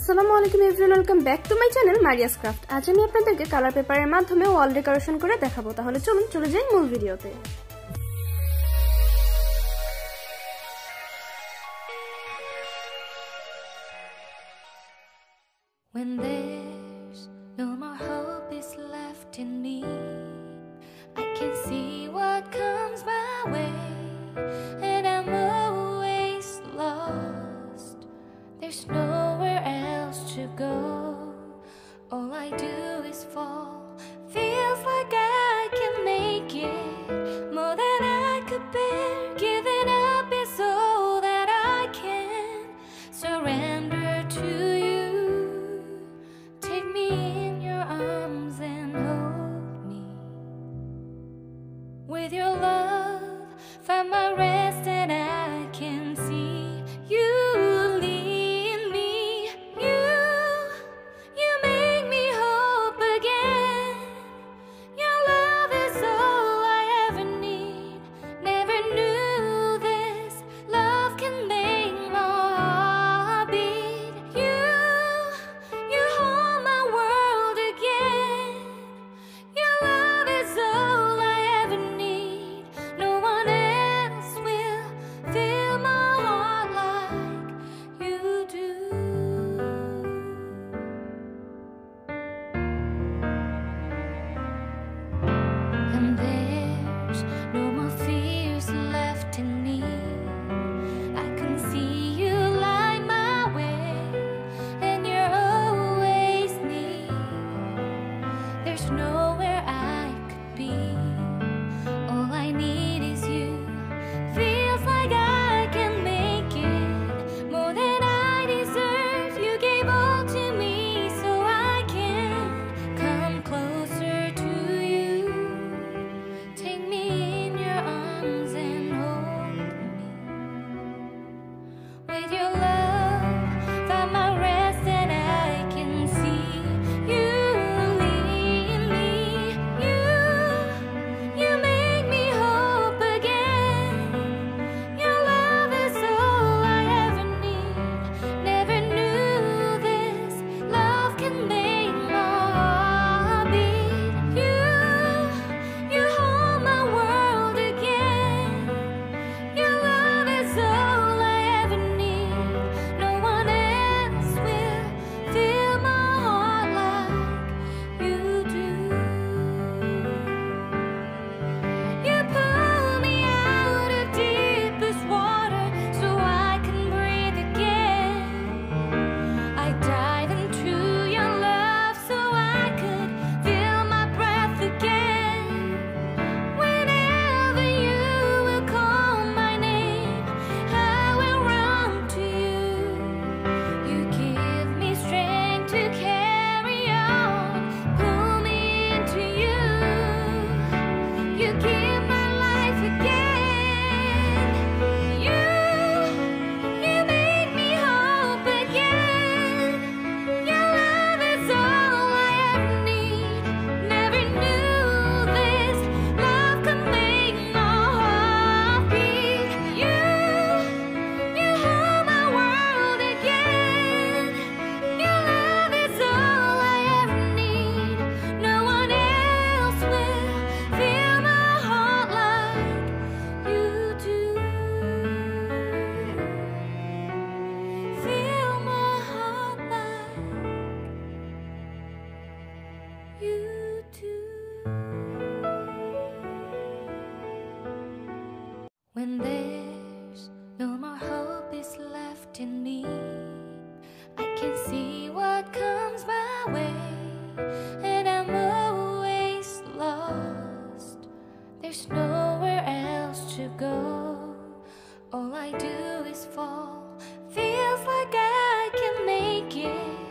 Assalamualaikum everyone, welcome back to my channel Maria's Craft. আজ আমি আপনাদেরকে কালার পেপারের মাধ্যমে ওয়াল ডেকোরেশন করে দেখাবো। তাহলে চলুন চলে যাই মূল ভিডিওতে। When there's no more hope is left in me, I can see what comes my way, and I'm always lost. There's nowhere else to go. All I do is fall. Feels like I can make it more than I could bear. Giving up is all that I can surrender to you. Take me in your arms and hold me. With your love, find my rest and I can see you. When there's no more hope is left in me, I can see what comes my way, and I'm always lost. There's nowhere else to go. All I do is fall. Feels like I can make it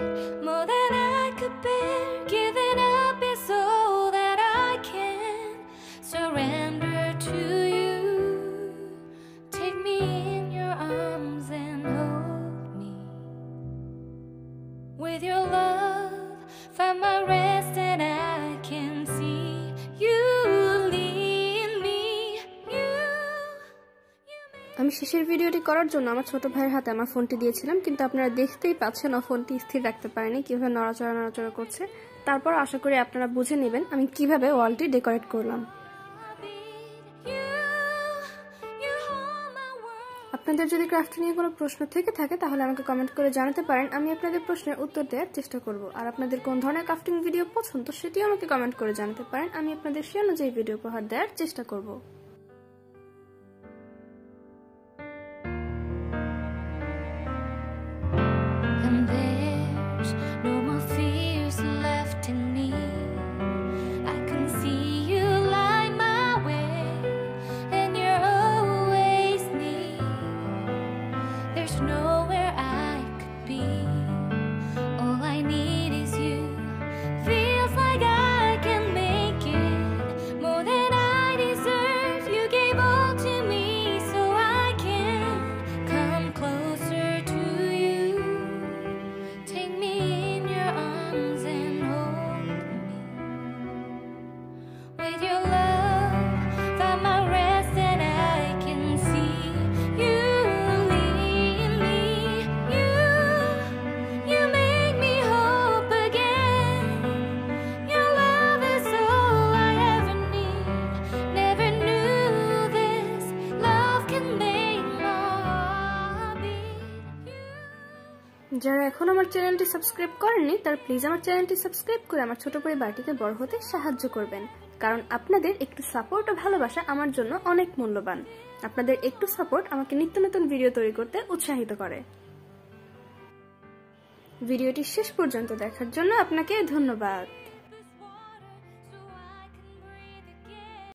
more than I could bear. Giving up is all that I can surrender to you. Take me in your arms and hold me. With your love, find my rest and I can see you lead me. আমি শেষের ভিডিওটি করার জন্য আমার ছোট ভাইয়ের হাতে আমার ফোনটি দিয়েছিলাম, কিন্তু আপনারা দেখতেই পাচ্ছেন ও ফোনটি স্থির রাখতে পারেনি, কিভাবে নড়াচড়া করছে। তারপর আশা করি আপনারা বুঝে নেবেন আমি কিভাবে ওয়ালটি ডেকোরেট করলাম। আপনাদের যদি ক্রাফট নিয়ে কোনো প্রশ্ন থেকে থাকে তাহলে আমাকে কমেন্ট করে জানাতে পারেন, আমি আপনাদের প্রশ্নের উত্তর দেওয়ার চেষ্টা করব। আর আপনাদের কোন ধরনের ক্রাফটিং ভিডিও পছন্দ সেটিও আমাকে কমেন্ট করে জানাতে পারেন, আমি আপনাদের সেই অনুযায়ী ভিডিও উপহার দেওয়ার চেষ্টা করব। যারা এখন আমার চ্যানেলটি সাবস্ক্রাইব করেননি তারা প্লিজ আমার চ্যানেলটি সাবস্ক্রাইব করে আমার ছোট পরিবারটিকে বড় হতে সাহায্য করবেন, কারণ আপনাদের একটু সাপোর্ট ও ভালোবাসা আমার জন্য অনেক মূল্যবান। আপনাদের একটু সাপোর্ট আমাকে নিত্য নতুন ভিডিও তৈরি করতে উৎসাহিত করে। ভিডিওটি শেষ পর্যন্ত দেখার জন্য আপনাকে ধন্যবাদ।